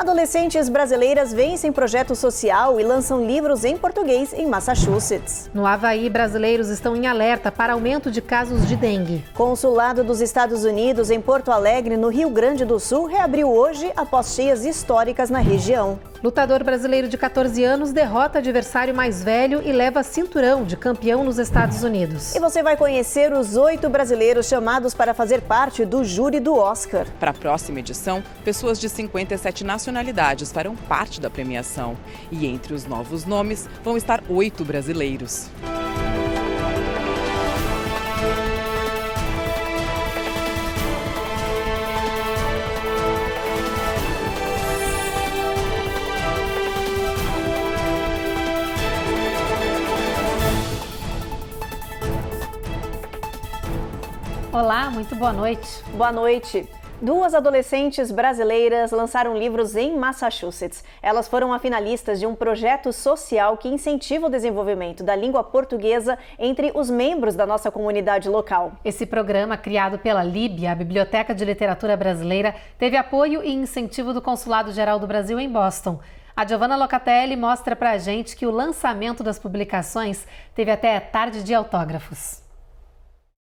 Adolescentes brasileiras vencem projeto social e lançam livros em português em Massachusetts. No Havaí, brasileiros estão em alerta para aumento de casos de dengue. Consulado dos Estados Unidos em Porto Alegre, no Rio Grande do Sul, reabriu hoje após cheias históricas na região. Lutador brasileiro de 14 anos derrota adversário mais velho e leva cinturão de campeão nos Estados Unidos. E você vai conhecer os 8 brasileiros chamados para fazer parte do júri do Oscar. Para a próxima edição, pessoas de 57 nacionalidades farão parte da premiação. E entre os novos nomes vão estar 8 brasileiros. Olá, muito boa noite. Boa noite. 2 adolescentes brasileiras lançaram livros em Massachusetts. Elas foram finalistas de um projeto social que incentiva o desenvolvimento da língua portuguesa entre os membros da nossa comunidade local. Esse programa, criado pela LIB, a Biblioteca de Literatura Brasileira, teve apoio e incentivo do Consulado Geral do Brasil em Boston. A Giovanna Locatelli mostra pra gente que o lançamento das publicações teve até tarde de autógrafos.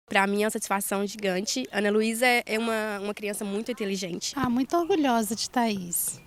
Para mim é uma satisfação gigante. Ana Luísa é uma criança muito inteligente. Muito orgulhosa de Thaís.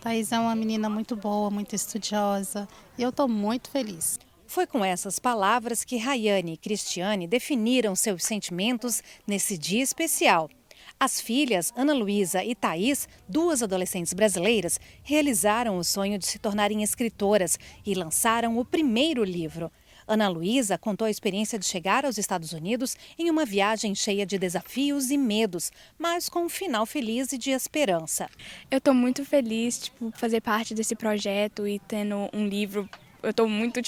Thaís é uma menina muito boa, muito estudiosa e eu estou muito feliz. Foi com essas palavras que Rayane e Cristiane definiram seus sentimentos nesse dia especial. As filhas Ana Luísa e Thaís, 2 adolescentes brasileiras, realizaram o sonho de se tornarem escritoras e lançaram o primeiro livro. Ana Luísa contou a experiência de chegar aos Estados Unidos em uma viagem cheia de desafios e medos, mas com um final feliz e de esperança. Eu estou muito feliz, fazer parte desse projeto e tendo um livro. Eu estou muito,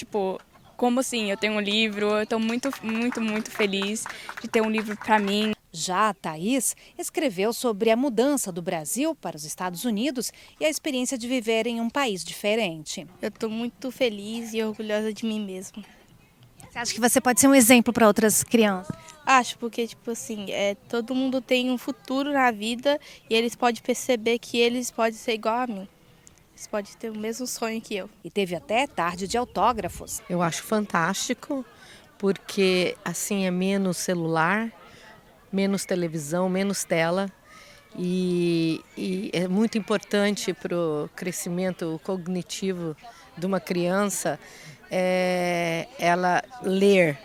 como assim? Eu tenho um livro, eu estou muito, muito, muito feliz de ter um livro para mim. Já a Thaís escreveu sobre a mudança do Brasil para os Estados Unidos e a experiência de viver em um país diferente. Eu estou muito feliz e orgulhosa de mim mesma. Você acha que você pode ser um exemplo para outras crianças? Acho, porque, todo mundo tem um futuro na vida e eles podem perceber que eles podem ser igual a mim. Eles podem ter o mesmo sonho que eu. E teve até tarde de autógrafos. Eu acho fantástico, porque assim é menos celular, menos televisão, menos tela. E é muito importante para o crescimento cognitivo de uma criança ela ler.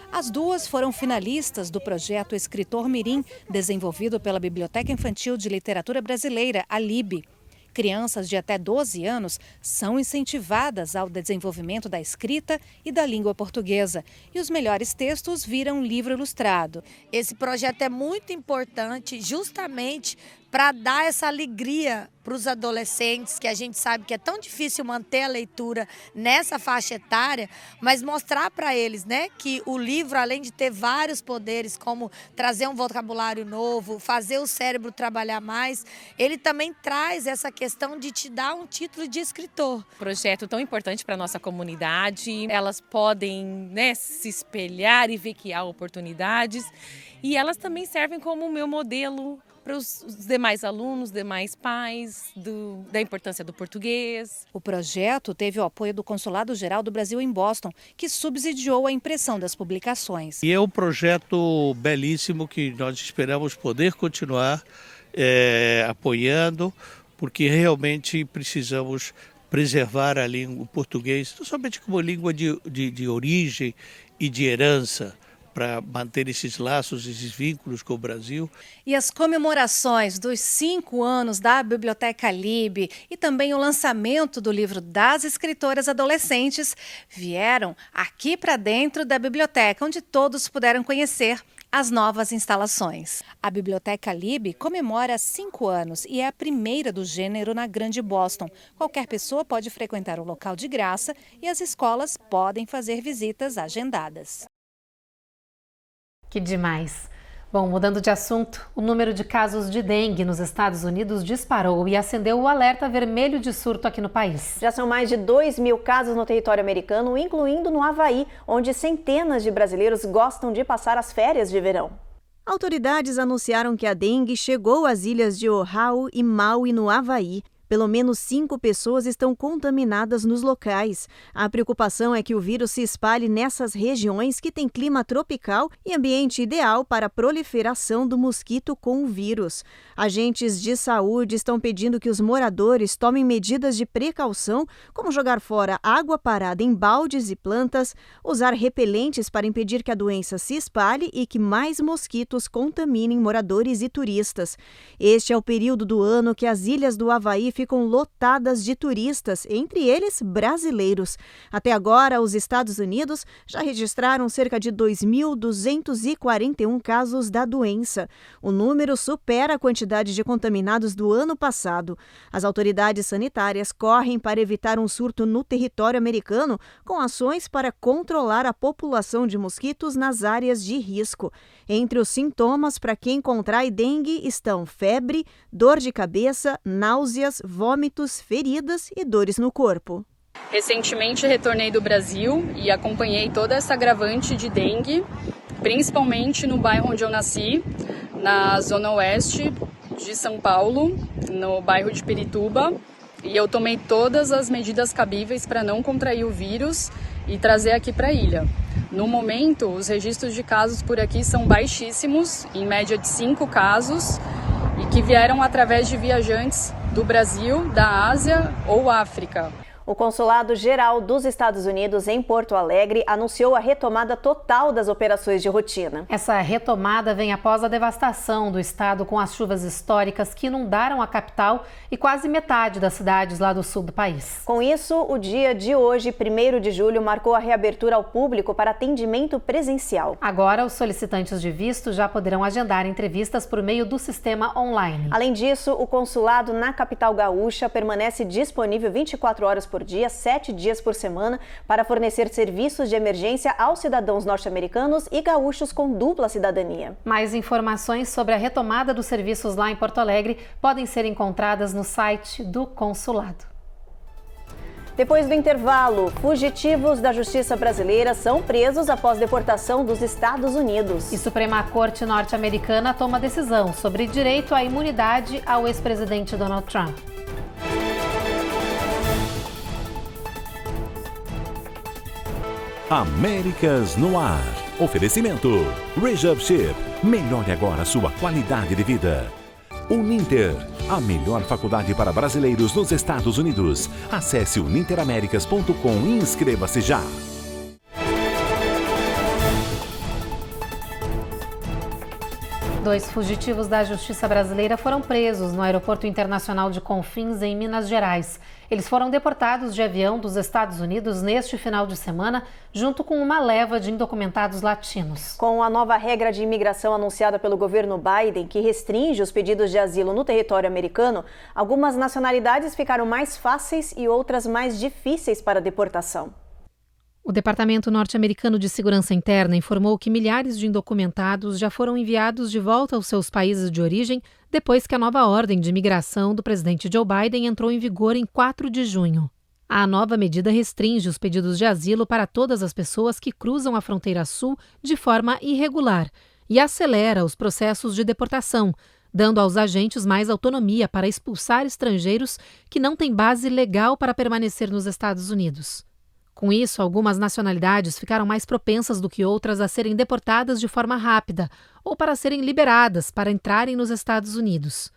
As 2 foram finalistas do projeto Escritor Mirim, desenvolvido pela Biblioteca Infantil de Literatura Brasileira, a LIB. Crianças de até 12 anos são incentivadas ao desenvolvimento da escrita e da língua portuguesa. E os melhores textos viram livro ilustrado. Esse projeto é muito importante justamente para dar essa alegria para os adolescentes, que a gente sabe que é tão difícil manter a leitura nessa faixa etária, mas mostrar para eles, que o livro, além de ter vários poderes, como trazer um vocabulário novo, fazer o cérebro trabalhar mais, ele também traz essa questão de te dar um título de escritor. Projeto tão importante para a nossa comunidade, elas podem se espelhar e ver que há oportunidades, e elas também servem como meu modelo para os demais alunos, demais pais, da importância do português. O projeto teve o apoio do Consulado Geral do Brasil em Boston, que subsidiou a impressão das publicações. E é um projeto belíssimo que nós esperamos poder continuar apoiando, porque realmente precisamos preservar a língua portuguesa, não somente como língua de origem e de herança, para manter esses laços, esses vínculos com o Brasil. E as comemorações dos 5 anos da Biblioteca LIB e também o lançamento do livro das escritoras adolescentes vieram aqui para dentro da biblioteca, onde todos puderam conhecer as novas instalações. A Biblioteca LIB comemora 5 anos e é a primeira do gênero na Grande Boston. Qualquer pessoa pode frequentar o local de graça e as escolas podem fazer visitas agendadas. Que demais! Bom, mudando de assunto, o número de casos de dengue nos Estados Unidos disparou e acendeu o alerta vermelho de surto aqui no país. Já são mais de 2.000 casos no território americano, incluindo no Havaí, onde centenas de brasileiros gostam de passar as férias de verão. Autoridades anunciaram que a dengue chegou às ilhas de Oahu e Maui, no Havaí. Pelo menos 5 pessoas estão contaminadas nos locais. A preocupação é que o vírus se espalhe nessas regiões que têm clima tropical e ambiente ideal para a proliferação do mosquito com o vírus. Agentes de saúde estão pedindo que os moradores tomem medidas de precaução, como jogar fora água parada em baldes e plantas, usar repelentes para impedir que a doença se espalhe e que mais mosquitos contaminem moradores e turistas. Este é o período do ano que as ilhas do Havaí ficam lotadas de turistas, entre eles brasileiros. Até agora, os Estados Unidos já registraram cerca de 2.241 casos da doença. O número supera a quantidade de contaminados do ano passado. As autoridades sanitárias correm para evitar um surto no território americano, com ações para controlar a população de mosquitos nas áreas de risco. Entre os sintomas para quem contrai dengue estão febre, dor de cabeça, náuseas, vômitos, feridas e dores no corpo. Recentemente retornei do Brasil e acompanhei toda essa agravante de dengue, principalmente no bairro onde eu nasci, na zona oeste de São Paulo, no bairro de Pirituba. E eu tomei todas as medidas cabíveis para não contrair o vírus e trazer aqui para a ilha. No momento, os registros de casos por aqui são baixíssimos, em média de 5 casos, e que vieram através de viajantes do Brasil, da Ásia ou África. O Consulado-Geral dos Estados Unidos em Porto Alegre anunciou a retomada total das operações de rotina. Essa retomada vem após a devastação do estado com as chuvas históricas que inundaram a capital e quase metade das cidades lá do sul do país. Com isso, o dia de hoje, 1º de julho, marcou a reabertura ao público para atendimento presencial. Agora, os solicitantes de visto já poderão agendar entrevistas por meio do sistema online. Além disso, o consulado na capital gaúcha permanece disponível 24 horas por dia, 7 dias por semana, para fornecer serviços de emergência aos cidadãos norte-americanos e gaúchos com dupla cidadania. Mais informações sobre a retomada dos serviços lá em Porto Alegre podem ser encontradas no site do consulado. Depois do intervalo, fugitivos da justiça brasileira são presos após deportação dos Estados Unidos. E Suprema Corte norte-americana toma decisão sobre direito à imunidade ao ex-presidente Donald Trump. Américas no Ar. Oferecimento Rejab Ship. Melhore agora a sua qualidade de vida. Uninter, a melhor faculdade para brasileiros nos Estados Unidos. Acesse uninteraméricas.com e inscreva-se já. Dois fugitivos da justiça brasileira foram presos no Aeroporto Internacional de Confins, em Minas Gerais. Eles foram deportados de avião dos Estados Unidos neste final de semana, junto com uma leva de indocumentados latinos. Com a nova regra de imigração anunciada pelo governo Biden, que restringe os pedidos de asilo no território americano, algumas nacionalidades ficaram mais fáceis e outras mais difíceis para deportação. O Departamento Norte-Americano de Segurança Interna informou que milhares de indocumentados já foram enviados de volta aos seus países de origem depois que a nova ordem de imigração do presidente Joe Biden entrou em vigor em 4 de junho. A nova medida restringe os pedidos de asilo para todas as pessoas que cruzam a fronteira sul de forma irregular e acelera os processos de deportação, dando aos agentes mais autonomia para expulsar estrangeiros que não têm base legal para permanecer nos Estados Unidos. Com isso, algumas nacionalidades ficaram mais propensas do que outras a serem deportadas de forma rápida ou para serem liberadas para entrarem nos Estados Unidos.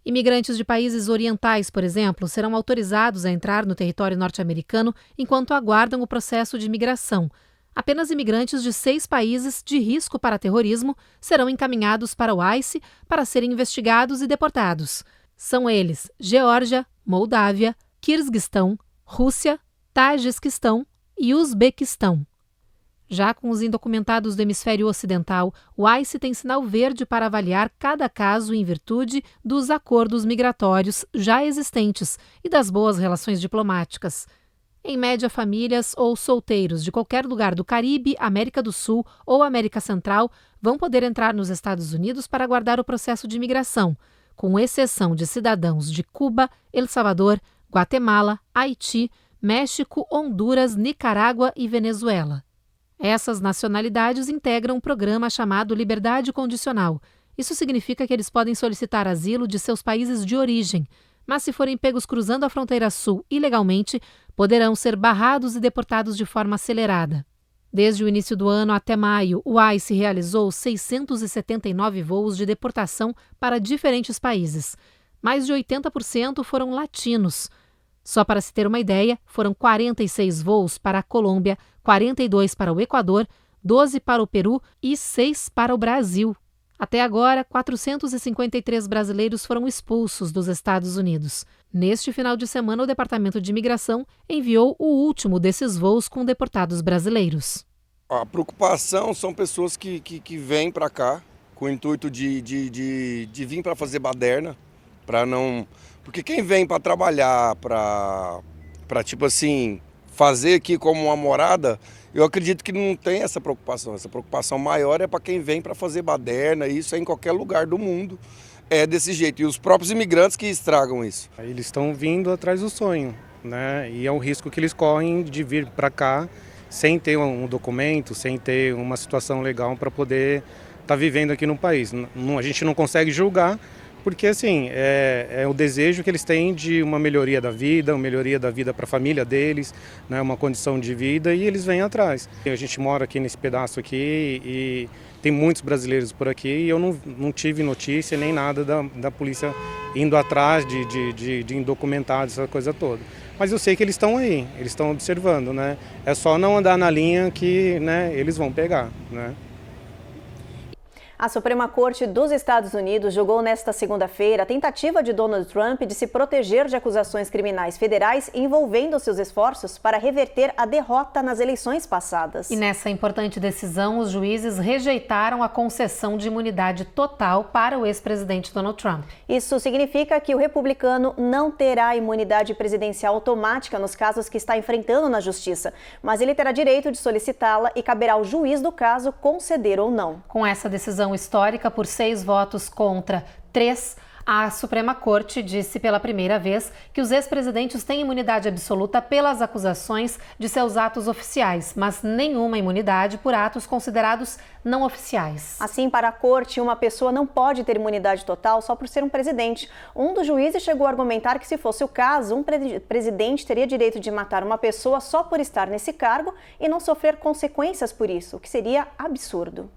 Imigrantes de países orientais, por exemplo, serão autorizados a entrar no território norte-americano enquanto aguardam o processo de imigração. Apenas imigrantes de 6 países de risco para terrorismo serão encaminhados para o ICE para serem investigados e deportados. São eles Geórgia, Moldávia, Quirguistão, Rússia, Tajiquistão e Uzbequistão. Já com os indocumentados do hemisfério ocidental, o ICE tem sinal verde para avaliar cada caso em virtude dos acordos migratórios já existentes e das boas relações diplomáticas. Em média, famílias ou solteiros de qualquer lugar do Caribe, América do Sul ou América Central vão poder entrar nos Estados Unidos para aguardar o processo de imigração, com exceção de cidadãos de Cuba, El Salvador, Guatemala, Haiti, México, Honduras, Nicarágua e Venezuela. Essas nacionalidades integram um programa chamado Liberdade Condicional. Isso significa que eles podem solicitar asilo de seus países de origem, mas se forem pegos cruzando a fronteira sul ilegalmente, poderão ser barrados e deportados de forma acelerada. Desde o início do ano até maio, o ICE realizou 679 voos de deportação para diferentes países. Mais de 80% foram latinos. Só para se ter uma ideia, foram 46 voos para a Colômbia, 42 para o Equador, 12 para o Peru e 6 para o Brasil. Até agora, 453 brasileiros foram expulsos dos Estados Unidos. Neste final de semana, o Departamento de Imigração enviou o último desses voos com deportados brasileiros. A preocupação são pessoas que vêm para cá com o intuito de vir para fazer baderna, para não... Porque quem vem para trabalhar, para tipo assim, fazer aqui como uma morada, eu acredito que não tem essa preocupação. Essa preocupação maior é para quem vem para fazer baderna, e isso é em qualquer lugar do mundo. É desse jeito, e os próprios imigrantes que estragam isso. Eles estão vindo atrás do sonho, né? E é um risco que eles correm de vir para cá sem ter um documento, sem ter uma situação legal para poder estar vivendo aqui no país. A gente não consegue julgar, porque assim, é o desejo que eles têm de uma melhoria da vida para a família deles, né? Uma condição de vida, e eles vêm atrás. A gente mora aqui nesse pedaço aqui e tem muitos brasileiros por aqui, e eu não tive notícia nem nada da polícia indo atrás de indocumentados, essa coisa toda. Mas eu sei que eles estão aí, eles estão observando, né? É só não andar na linha que, né, eles vão pegar, né? A Suprema Corte dos Estados Unidos julgou nesta segunda-feira a tentativa de Donald Trump de se proteger de acusações criminais federais envolvendo seus esforços para reverter a derrota nas eleições passadas. E nessa importante decisão, os juízes rejeitaram a concessão de imunidade total para o ex-presidente Donald Trump. Isso significa que o republicano não terá imunidade presidencial automática nos casos que está enfrentando na justiça, mas ele terá direito de solicitá-la e caberá ao juiz do caso conceder ou não. Com essa decisão histórica, por 6 votos contra 3, a Suprema Corte disse pela primeira vez que os ex-presidentes têm imunidade absoluta pelas acusações de seus atos oficiais, mas nenhuma imunidade por atos considerados não oficiais. Assim, para a Corte, uma pessoa não pode ter imunidade total só por ser um presidente. Um dos juízes chegou a argumentar que, se fosse o caso, um presidente teria direito de matar uma pessoa só por estar nesse cargo e não sofrer consequências por isso, o que seria absurdo.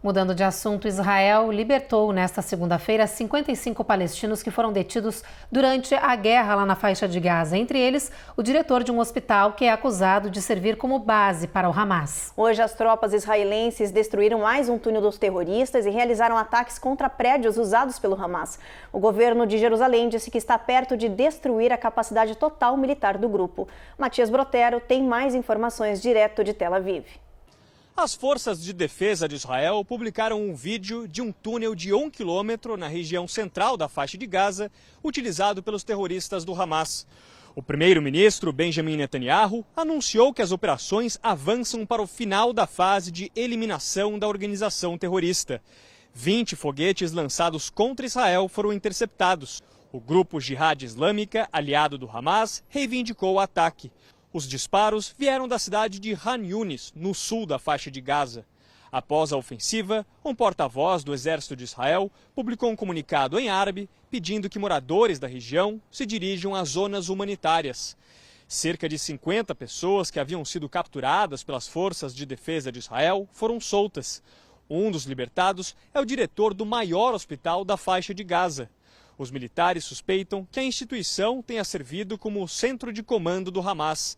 Mudando de assunto, Israel libertou nesta segunda-feira 55 palestinos que foram detidos durante a guerra lá na faixa de Gaza. Entre eles, o diretor de um hospital que é acusado de servir como base para o Hamas. Hoje, as tropas israelenses destruíram mais um túnel dos terroristas e realizaram ataques contra prédios usados pelo Hamas. O governo de Jerusalém disse que está perto de destruir a capacidade total militar do grupo. Matias Brotero tem mais informações direto de Tel Aviv. As forças de defesa de Israel publicaram um vídeo de um túnel de 1 quilômetro na região central da faixa de Gaza, utilizado pelos terroristas do Hamas. O primeiro-ministro Benjamin Netanyahu anunciou que as operações avançam para o final da fase de eliminação da organização terrorista. 20 foguetes lançados contra Israel foram interceptados. O grupo Jihad Islâmica, aliado do Hamas, reivindicou o ataque. Os disparos vieram da cidade de Han Yunis, no sul da faixa de Gaza. Após a ofensiva, um porta-voz do Exército de Israel publicou um comunicado em árabe pedindo que moradores da região se dirijam às zonas humanitárias. Cerca de 50 pessoas que haviam sido capturadas pelas forças de defesa de Israel foram soltas. Um dos libertados é o diretor do maior hospital da faixa de Gaza. Os militares suspeitam que a instituição tenha servido como centro de comando do Hamas.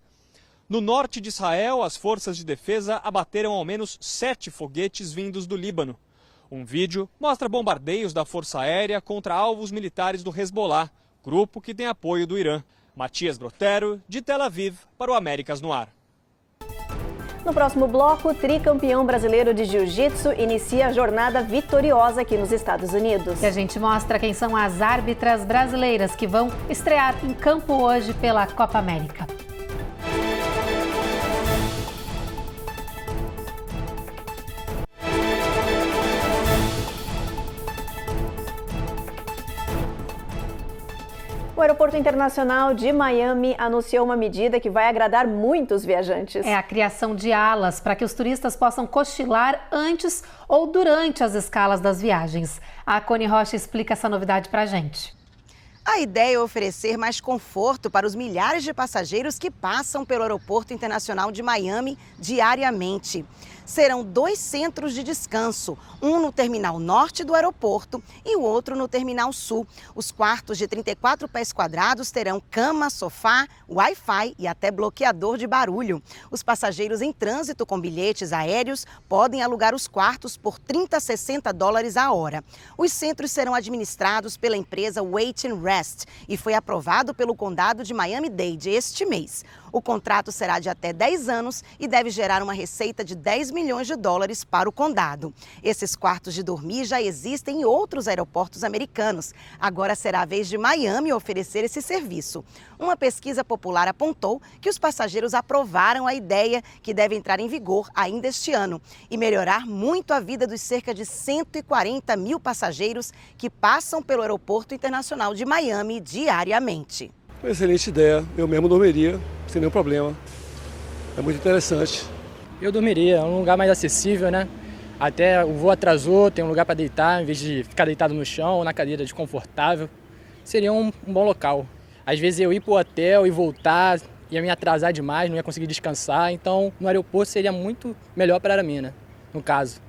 No norte de Israel, as forças de defesa abateram ao menos 7 foguetes vindos do Líbano. Um vídeo mostra bombardeios da Força Aérea contra alvos militares do Hezbollah, grupo que tem apoio do Irã. Matias Brotero, de Tel Aviv, para o Américas no Ar. No próximo bloco, o tricampeão brasileiro de jiu-jitsu inicia a jornada vitoriosa aqui nos Estados Unidos. E a gente mostra quem são as árbitras brasileiras que vão estrear em campo hoje pela Copa América. O Aeroporto Internacional de Miami anunciou uma medida que vai agradar muitos viajantes. É a criação de alas para que os turistas possam cochilar antes ou durante as escalas das viagens. A Cone Rocha explica essa novidade para a gente. A ideia é oferecer mais conforto para os milhares de passageiros que passam pelo Aeroporto Internacional de Miami diariamente. Serão 2 centros de descanso, um no terminal norte do aeroporto e o outro no terminal sul. Os quartos de 34 pés quadrados terão cama, sofá, Wi-Fi e até bloqueador de barulho. Os passageiros em trânsito com bilhetes aéreos podem alugar os quartos por $30 a $60 a hora. Os centros serão administrados pela empresa Wait and Rest e foi aprovado pelo condado de Miami-Dade este mês. O contrato será de até 10 anos e deve gerar uma receita de $10 milhões para o condado. Esses quartos de dormir já existem em outros aeroportos americanos. Agora será a vez de Miami oferecer esse serviço. Uma pesquisa popular apontou que os passageiros aprovaram a ideia, que deve entrar em vigor ainda este ano e melhorar muito a vida dos cerca de 140 mil passageiros que passam pelo Aeroporto Internacional de Miami diariamente. Uma excelente ideia, eu mesmo dormiria sem nenhum problema, é muito interessante. Eu dormiria, é um lugar mais acessível, né? Até o voo atrasou, tem um lugar para deitar, em vez de ficar deitado no chão ou na cadeira desconfortável. Seria um bom local. Às vezes eu ir para o hotel e voltar, ia me atrasar demais, não ia conseguir descansar, então no aeroporto seria muito melhor para mim, né? No caso.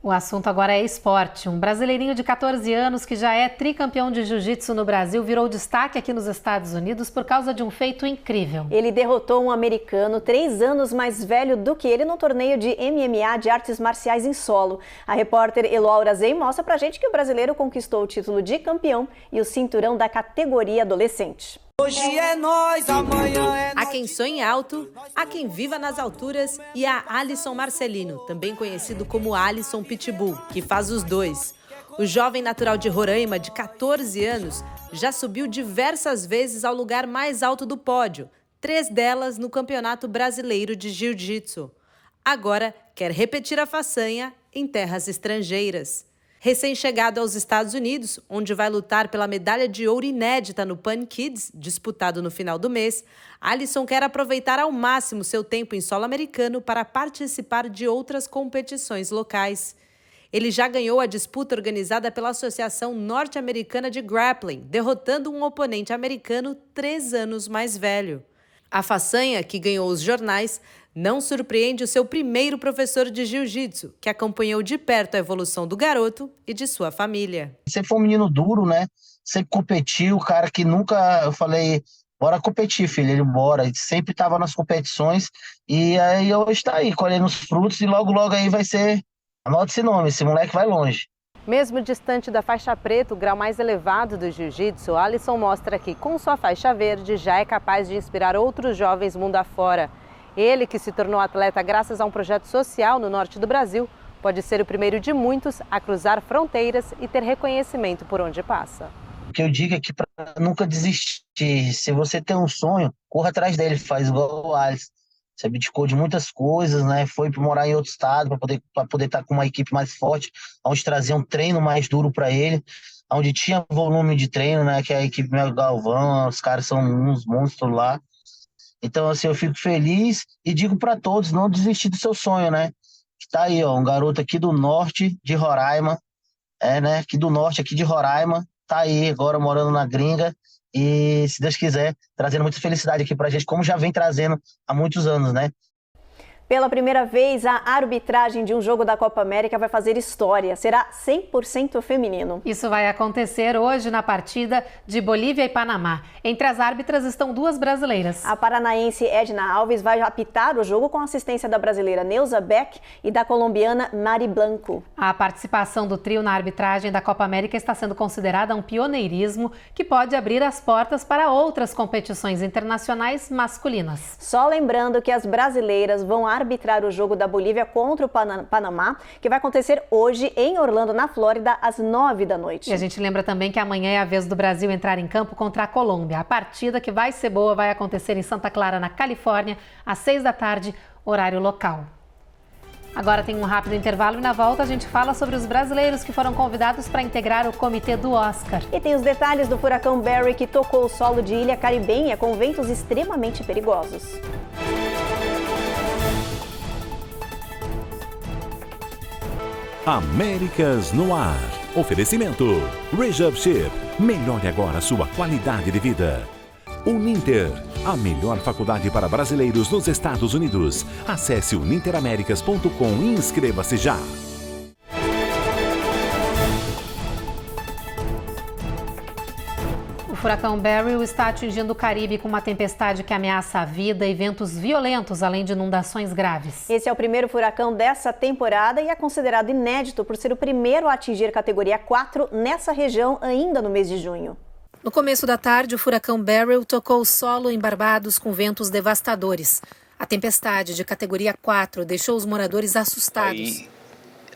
O assunto agora é esporte. Um brasileirinho de 14 anos que já é tricampeão de jiu-jitsu no Brasil virou destaque aqui nos Estados Unidos por causa de um feito incrível. Ele derrotou um americano 3 anos mais velho do que ele no torneio de MMA de artes marciais em solo. A repórter Eloaura Zey mostra pra gente que o brasileiro conquistou o título de campeão e o cinturão da categoria adolescente. Hoje é nós, amanhã é nós. Há quem sonhe alto, há quem viva nas alturas e há Alisson Marcelino, também conhecido como Alisson Pitbull, que faz os dois. O jovem natural de Roraima, de 14 anos, já subiu diversas vezes ao lugar mais alto do pódio, 3 delas no Campeonato Brasileiro de Jiu-Jitsu. Agora quer repetir a façanha em terras estrangeiras. Recém-chegado aos Estados Unidos, onde vai lutar pela medalha de ouro inédita no Pan Kids, disputado no final do mês, Alisson quer aproveitar ao máximo seu tempo em solo americano para participar de outras competições locais. Ele já ganhou a disputa organizada pela Associação Norte-Americana de Grappling, derrotando um oponente americano 3 anos mais velho. A façanha, que ganhou os jornais, não surpreende o seu primeiro professor de jiu-jitsu, que acompanhou de perto a evolução do garoto e de sua família. Sempre foi um menino duro, né? Sempre competiu, cara que nunca... Eu falei, bora competir, filho. Ele bora. Ele sempre estava nas competições e aí hoje está aí, colhendo os frutos e logo, logo aí vai ser... Anote esse nome, esse moleque vai longe. Mesmo distante da faixa preta, o grau mais elevado do jiu-jitsu, Alisson mostra que, com sua faixa verde, já é capaz de inspirar outros jovens mundo afora. Ele, que se tornou atleta graças a um projeto social no norte do Brasil, pode ser o primeiro de muitos a cruzar fronteiras e ter reconhecimento por onde passa. O que eu digo é que para nunca desistir, se você tem um sonho, corra atrás dele, faz igual o Alisson. Se abdicou de muitas coisas, né? Foi para morar em outro estado para poder estar com uma equipe mais forte, onde trazia um treino mais duro para ele, onde tinha volume de treino, né? Que é a equipe Melo Galvão, os caras são uns monstros lá. Então, assim, eu fico feliz e digo para todos, não desistir do seu sonho, né? Que tá aí, ó, um garoto aqui do norte de Roraima, né? Aqui do norte, aqui de Roraima, tá aí agora morando na gringa. E, se Deus quiser, trazendo muita felicidade aqui pra gente, como já vem trazendo há muitos anos, né? Pela primeira vez, a arbitragem de um jogo da Copa América vai fazer história. Será 100% feminino. Isso vai acontecer hoje na partida de Bolívia e Panamá. Entre as árbitras estão 2 brasileiras. A paranaense Edna Alves vai apitar o jogo com assistência da brasileira Neuza Beck e da colombiana Mari Blanco. A participação do trio na arbitragem da Copa América está sendo considerada um pioneirismo que pode abrir as portas para outras competições internacionais masculinas. Só lembrando que as brasileiras vão arbitrar o jogo da Bolívia contra o Panamá, que vai acontecer hoje em Orlando, na Flórida, às 9 da noite. E a gente lembra também que amanhã é a vez do Brasil entrar em campo contra a Colômbia. A partida, que vai ser boa, vai acontecer em Santa Clara, na Califórnia, às 6 da tarde, horário local. Agora tem um rápido intervalo e na volta a gente fala sobre os brasileiros que foram convidados para integrar o comitê do Oscar. E tem os detalhes do furacão Barry, que tocou o solo de Ilha Caribenha com ventos extremamente perigosos. Américas no Ar. Oferecimento Rejab Ship. Melhore agora sua qualidade de vida. Uninter, a melhor faculdade para brasileiros nos Estados Unidos. Acesse uninteraméricas.com e inscreva-se já. O furacão Beryl está atingindo o Caribe com uma tempestade que ameaça a vida e ventos violentos, além de inundações graves. Esse é o primeiro furacão dessa temporada e é considerado inédito por ser o primeiro a atingir categoria 4 nessa região ainda no mês de junho. No começo da tarde, o furacão Beryl tocou o solo em Barbados com ventos devastadores. A tempestade de categoria 4 deixou os moradores assustados.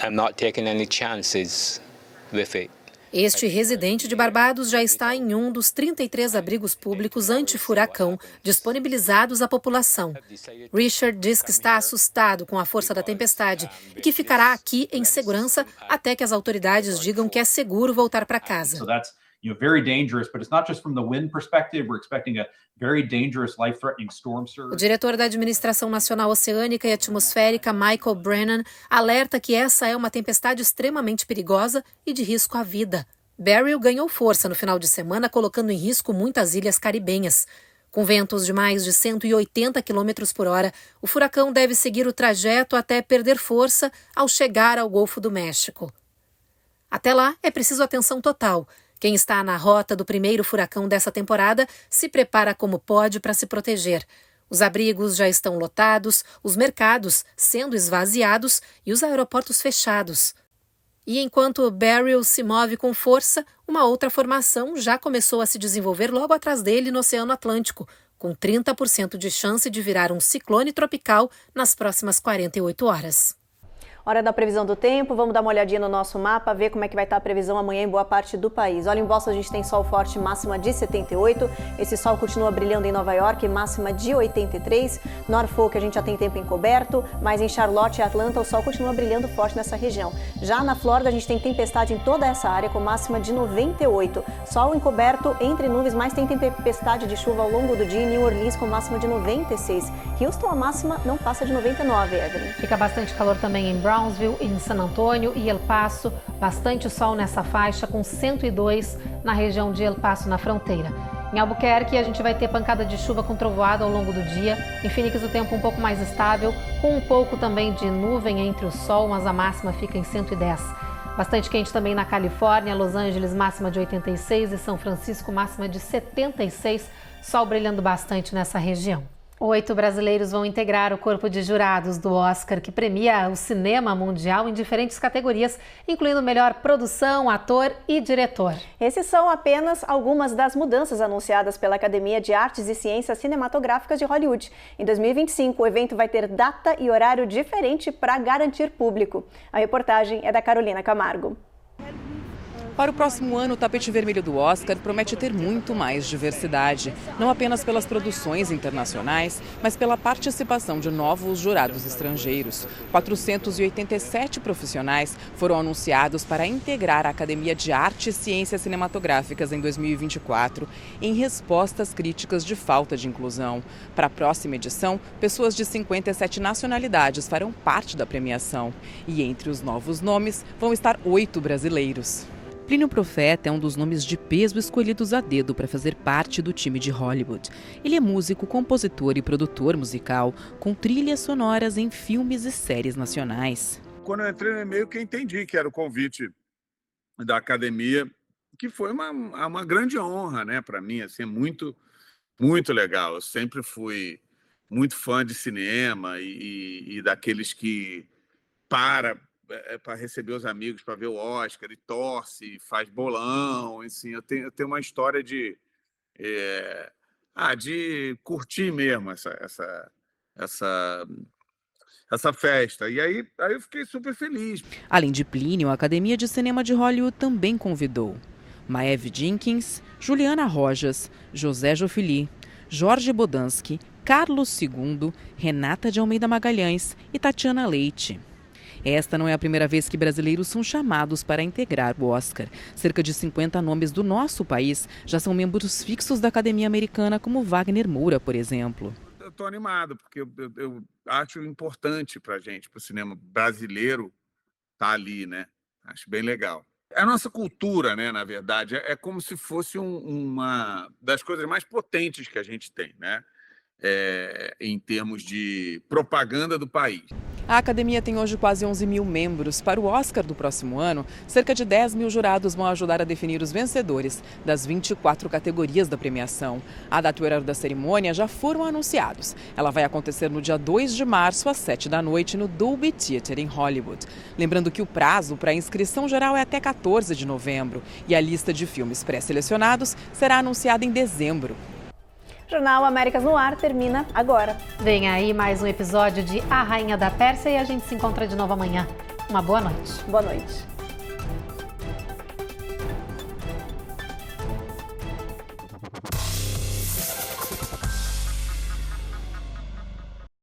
I'm not taking any chances with it. Este residente de Barbados já está em um dos 33 abrigos públicos anti-furacão disponibilizados à população. Richard diz que está assustado com a força da tempestade e que ficará aqui em segurança até que as autoridades digam que é seguro voltar para casa. Very dangerous, but it's not just from the wind perspective. We're expecting a very dangerous, life-threatening storm surge. O diretor da Administração Nacional Oceânica e Atmosférica, Michael Brennan, alerta que essa é uma tempestade extremamente perigosa e de risco à vida. Beryl ganhou força no final de semana, colocando em risco muitas ilhas caribenhas. Com ventos de mais de 180 km por hora, o furacão deve seguir o trajeto até perder força ao chegar ao Golfo do México. Até lá, é preciso atenção total. Quem está na rota do primeiro furacão dessa temporada se prepara como pode para se proteger. Os abrigos já estão lotados, os mercados sendo esvaziados e os aeroportos fechados. E enquanto Beryl se move com força, uma outra formação já começou a se desenvolver logo atrás dele no Oceano Atlântico, com 30% de chance de virar um ciclone tropical nas próximas 48 horas. Hora da previsão do tempo, vamos dar uma olhadinha no nosso mapa, ver como é que vai estar a previsão amanhã em boa parte do país. Olha, em Boston a gente tem sol forte, máxima de 78, esse sol continua brilhando em Nova York, máxima de 83, Norfolk a gente já tem tempo encoberto, mas em Charlotte e Atlanta o sol continua brilhando forte nessa região. Já na Flórida a gente tem tempestade em toda essa área com máxima de 98, sol encoberto entre nuvens, mas tem tempestade de chuva ao longo do dia em New Orleans com máxima de 96. Houston a máxima não passa de 99, Evelyn. Fica bastante calor também em Brownsville, em San Antônio e El Paso, bastante sol nessa faixa com 102 na região de El Paso, na fronteira. Em Albuquerque a gente vai ter pancada de chuva com trovoada ao longo do dia. Em Phoenix o tempo um pouco mais estável, com um pouco também de nuvem entre o sol, mas a máxima fica em 110. Bastante quente também na Califórnia, Los Angeles máxima de 86 e São Francisco máxima de 76, sol brilhando bastante nessa região. 8 brasileiros vão integrar o corpo de jurados do Oscar, que premia o cinema mundial em diferentes categorias, incluindo melhor produção, ator e diretor. Esses são apenas algumas das mudanças anunciadas pela Academia de Artes e Ciências Cinematográficas de Hollywood. Em 2025, o evento vai ter data e horário diferente para garantir público. A reportagem é da Carolina Camargo. Para o próximo ano, o tapete vermelho do Oscar promete ter muito mais diversidade, não apenas pelas produções internacionais, mas pela participação de novos jurados estrangeiros. 487 profissionais foram anunciados para integrar a Academia de Artes e Ciências Cinematográficas em 2024, em resposta às críticas de falta de inclusão. Para a próxima edição, pessoas de 57 nacionalidades farão parte da premiação. E entre os novos nomes vão estar 8 brasileiros. Plínio Profeta é um dos nomes de peso escolhidos a dedo para fazer parte do time de Hollywood. Ele é músico, compositor e produtor musical, com trilhas sonoras em filmes e séries nacionais. Quando eu entrei no e-mail, que eu entendi que era o convite da academia, que foi uma grande honra, né, para mim, assim, muito legal. Eu sempre fui muito fã de cinema e daqueles que para receber os amigos para ver o Oscar e torce, faz bolão, assim, eu tenho uma história de curtir mesmo essa festa. E aí eu fiquei super feliz. Além de Plínio, a Academia de Cinema de Hollywood também convidou Maeve Jenkins, Juliana Rojas, José Jofili, Jorge Bodansky, Carlos II, Renata de Almeida Magalhães e Tatiana Leite. Esta não é a primeira vez que brasileiros são chamados para integrar o Oscar. Cerca de 50 nomes do nosso país já são membros fixos da Academia Americana, como Wagner Moura, por exemplo. Eu estou animado, porque eu acho importante para a gente, para o cinema brasileiro, estar ali, né? Acho bem legal. A nossa cultura, né, na verdade, é como se fosse uma das coisas mais potentes que a gente tem, né? Em termos de propaganda do país. A academia tem hoje quase 11 mil membros. Para o Oscar do próximo ano, cerca de 10 mil jurados vão ajudar a definir os vencedores das 24 categorias da premiação. A data e o horário da cerimônia já foram anunciados. Ela vai acontecer no dia 2 de março, às 7 da noite, no Dolby Theatre, em Hollywood. Lembrando que o prazo para a inscrição geral é até 14 de novembro e a lista de filmes pré-selecionados será anunciada em dezembro. Jornal Américas no Ar termina agora. Vem aí mais um episódio de A Rainha da Pérsia e a gente se encontra de novo amanhã. Uma boa noite. Boa noite.